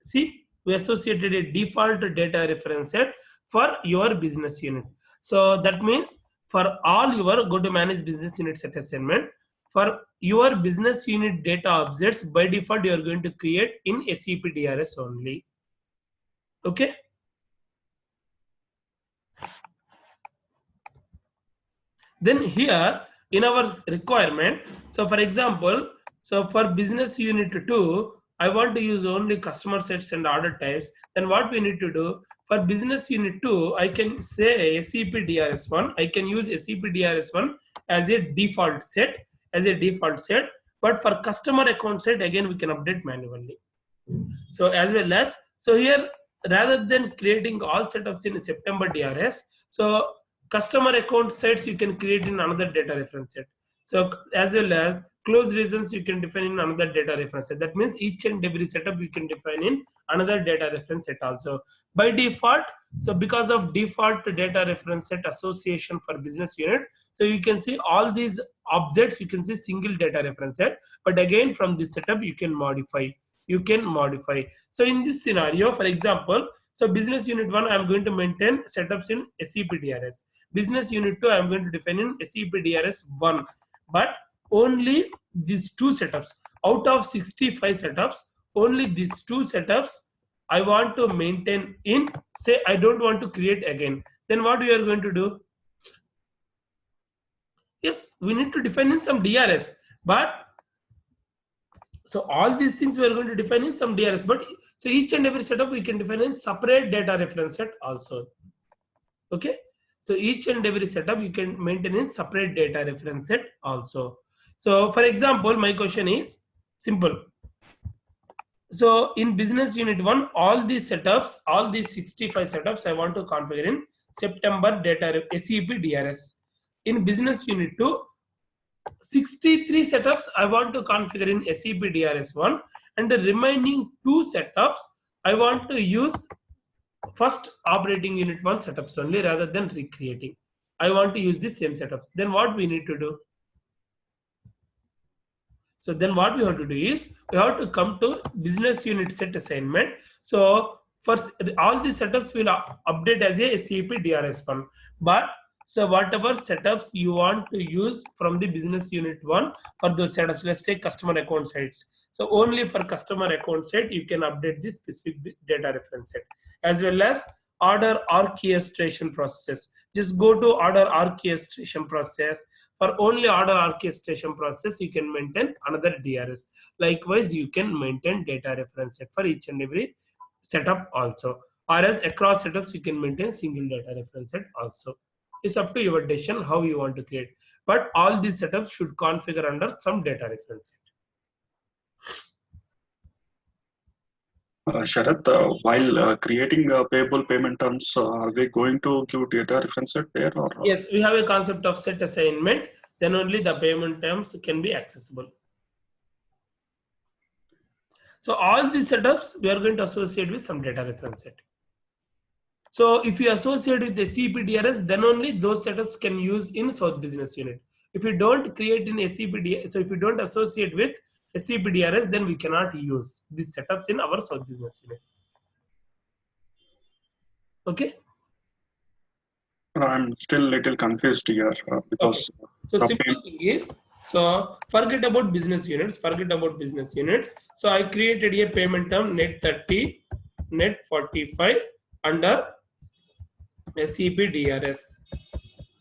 See, we associated a default data reference set for your business unit. So that means for all your go to manage business unit set assignment, for your business unit data objects, by default you are going to create in SCP-DRS only. Okay. Then here in our requirement, so for example, so for business unit 2, I want to use only customer sets and order types. Then what we need to do for business unit 2, I can say SEP-DRS1. I can use SEP-DRS1 as a default set, but for customer account set, again we can update manually. So as well as, so here rather than creating all setups in September DRS, so customer account sets you can create in another data reference set. So as well as close reasons you can define in another data reference set. That means each and every setup you can define in another data reference set also. By default, so because of default data reference set association for business unit, so you can see all these objects, you can see single data reference set, but again from this setup you can modify. So in this scenario, for example, so business unit 1 I'm going to maintain setups in SEP-DRS. Business unit 2 I'm going to define in SEP-DRS 1, but only these two setups out of 65 setups, only these two setups I want to maintain in, say I don't want to create again. Then what we are going to do? Yes, we need to define in some DRS, but so all these things we are going to define in some DRS, but so each and every setup we can define in separate data reference set also. Okay, so each and every setup you can maintain in separate data reference set also. So for example, my question is simple. So in business unit 1, all these setups, all these 65 setups I want to configure in September data SEP-DRS. In business unit 2, 63 setups I want to configure in SEP-DRS 1, and the remaining 2 setups I want to use first operating unit 1 setups only rather than recreating. I want to use the same setups. Then what we need to do? So then what we have to do is we have to come to business unit set assignment. So first all these setups will update as a SEP-DRS 1, but so whatever setups you want to use from the business unit 1 for those setups, let's take customer account sites. So only for customer account set you can update this specific data reference set, as well as order orchestration process. Just go to order orchestration process. For only order orchestration process you can maintain another DRS. Likewise you can maintain data reference set for each and every setup also, or else across setups you can maintain single data reference set also. It's up to your decision how you want to create, but all these setups should configure under some data reference set. Sarath, while creating payable payment terms, are we going to give data reference set there? Or? Yes, we have a concept of set assignment, then only the payment terms can be accessible. So all these setups we are going to associate with some data reference set. So if you associate with the SEP-DRS, then only those setups can use in South Business Unit. If you don't create in SEP-DRS, so if you don't associate with SEP-DRS, then we cannot use these setups in our South Business Unit. Okay. I'm still a little confused here because. Okay. So simple thing is, so forget about business units. So I created a payment term net 30, net 45 under SEP-DRS.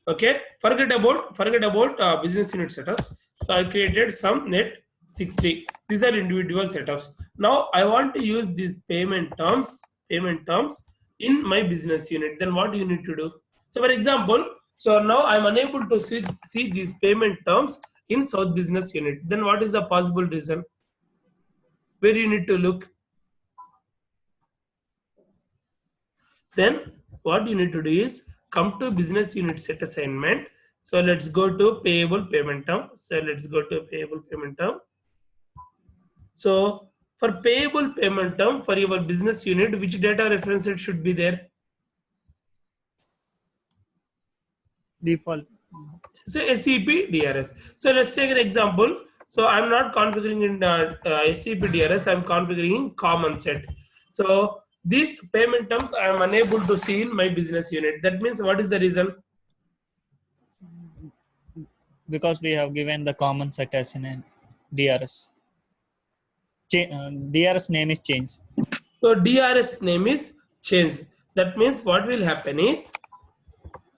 Okay, forget about business unit setups. So I created some net 60. These are individual setups. Now I want to use these payment terms in my business unit. Then what you need to do? So for example, so now I'm unable to see these payment terms in South Business Unit. Then what is the possible reason? Where you need to look? Then what you need to do is come to business unit set assignment. So let's go to payable payment term. So for payable payment term for your business unit, which data reference it should be there? Default. So SEP-DRS. So let's take an example. So I'm not configuring in SEP-DRS. I'm configuring in common set. So these payment terms I am unable to see in my business unit. That means what is the reason? Because we have given the common set as in a DRS. DRS name is changed. So DRS name is changed. That means what will happen is,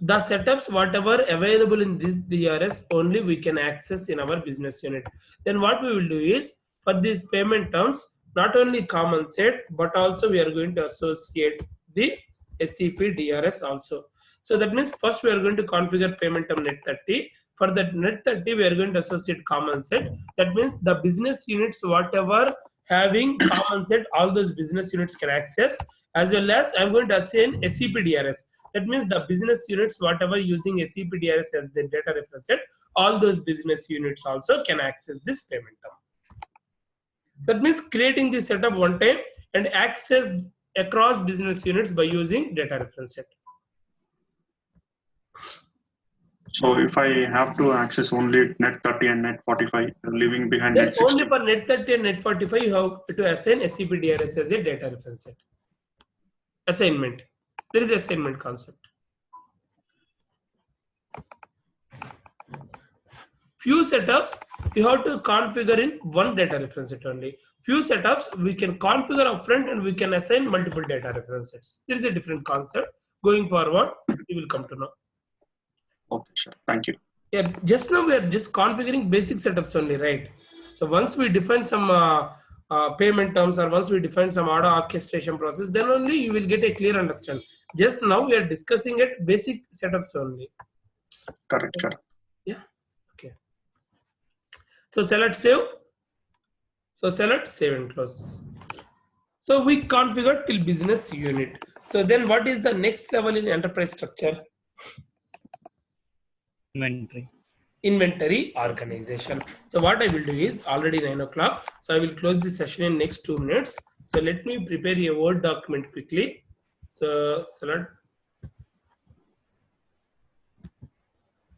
the setups whatever available in this DRS only we can access in our business unit. Then what we will do is, for these payment terms, not only common set, but also we are going to associate the SCP DRS also. So that means first we are going to configure payment term net 30. For that net 30, we are going to associate common set. That means the business units whatever having common set, all those business units can access, as well as I'm going to assign SCP DRS. That means the business units whatever using SCP DRS as the data reference set, all those business units also can access this payment term. That means creating the setup one time and access across business units by using data reference set. So if I have to access only net 30 and net 45, leaving behind Then net 60. only for net 30 and net 45 you have to assign SCP DRS as a data reference set. Assignment. There is assignment concept. Few setups you have to configure in one data reference set only. Few setups we can configure upfront and we can assign multiple data reference sets. There is a different concept. Going forward, you will come to know. Okay, sure. Thank you. Yeah, just now we are just configuring basic setups only, right? So once we define some payment terms, or once we define some order orchestration process, then only you will get a clear understanding. Just now we are discussing it basic setups only. Correct, correct. Yeah. Okay. So select save. So select save and close. So we configured till business unit. So then what is the next level in enterprise structure? Inventory organization. So what I will do is already 9 o'clock. So I will close this session in next 2 minutes. So let me prepare a Word document quickly. So select.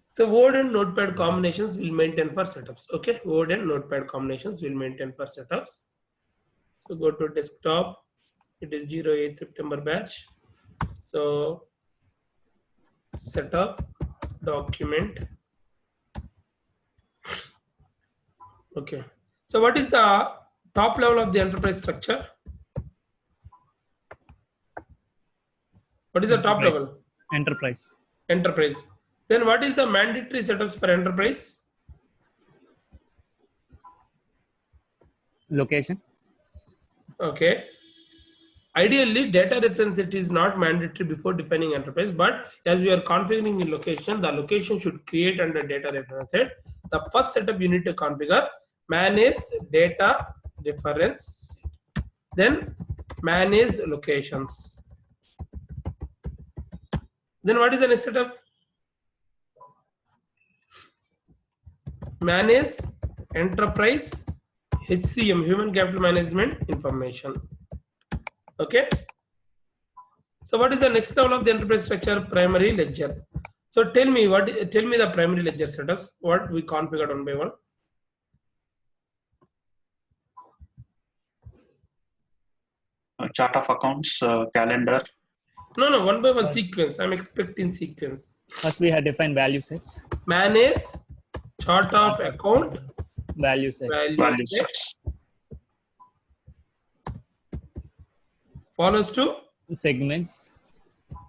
So Word and Notepad combinations will maintain for setups. Okay, Word and Notepad combinations will maintain for setups. So go to desktop. It is 08 September batch. So setup document. Okay. So what is the top level of the enterprise structure? What is the top level? Enterprise. Enterprise. Then what is the mandatory setups for enterprise? Location. Okay. Ideally, data reference set is not mandatory before defining enterprise, but as we are configuring in location, the location should create under data reference set. The first setup you need to configure, manage data reference, then manage locations. Then what is the next setup? Manage enterprise HCM, human capital management information. Okay. So what is the next level of the enterprise structure? Primary ledger. So tell me the primary ledger setups. What we configured one by one. Chart of accounts, calendar. No, one by one sequence. I'm expecting sequence. First we have defined value sets. Manage chart of account. Value sets. Value sets. Follows to Segments.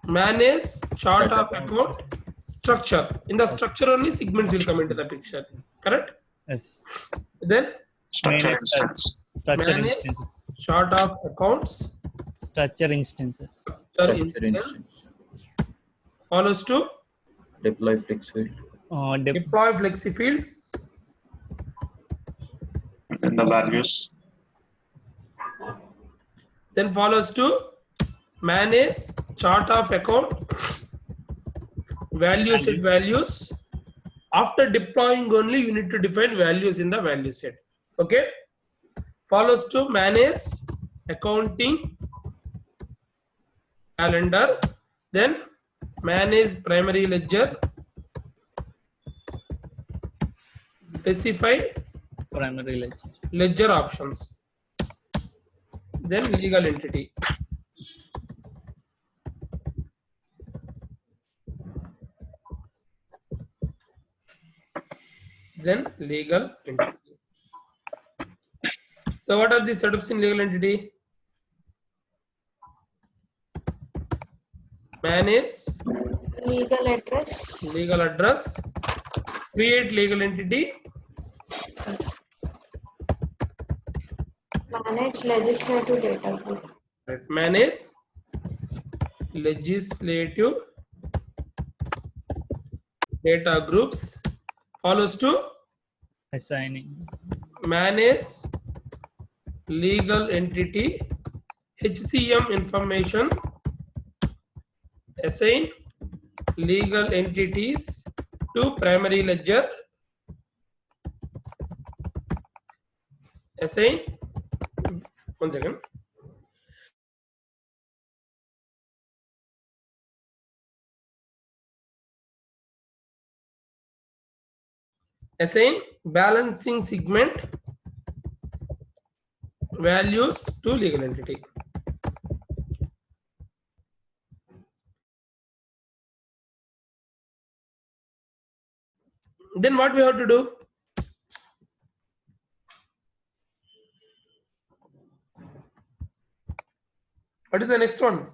manage chart of account structure. In the structure only segments will come into the picture. Correct? Yes. Then Structure Manage instance. Structure manage instances. chart of accounts. Structure instances. Structure Structure instance. Follows to Deploy flex field. deploy flexi field. And then the values. Then follows to manage chart of account, value set values. After deploying only you need to define values in the value set. Okay. Follows to manage accounting calendar, then manage primary ledger, specify Primary ledger options, then legal entity. Then legal entity. So what are the setups in legal entity? Manage Legal address. Legal address. Create legal entity. Yes. Manage legislative data group. Right. Manage legislative data groups. Follows to Assigning. manage legal entity HCM information. Assign legal entities to primary ledger. Assign. 1 second. Assign balancing segment values to legal entity. Then what we have to do? What is the next one?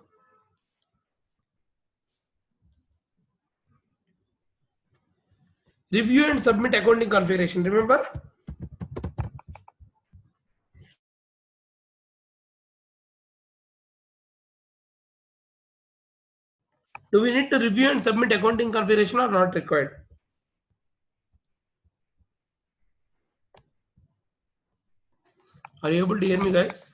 Review and submit accounting configuration. Remember? Do we need to review and submit accounting configuration or not required? Are you able to hear me, guys?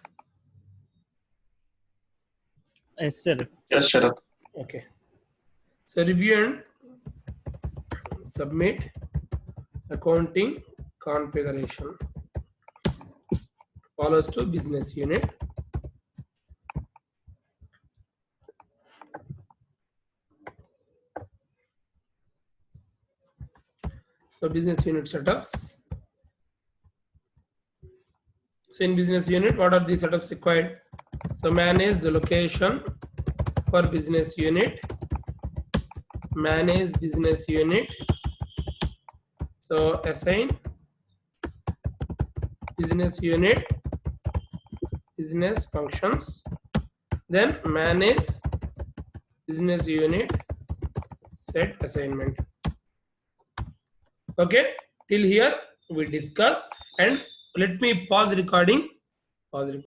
Yes, sir. Yes, Sharath. Okay. So review and submit accounting configuration follows to business unit. So business unit setups. So in business unit, what are the setups required? So manage the location for business unit. Manage business unit. So assign business unit, business functions. Then manage business unit, set assignment. Okay, till here we discuss, and let me pause recording. Pause recording.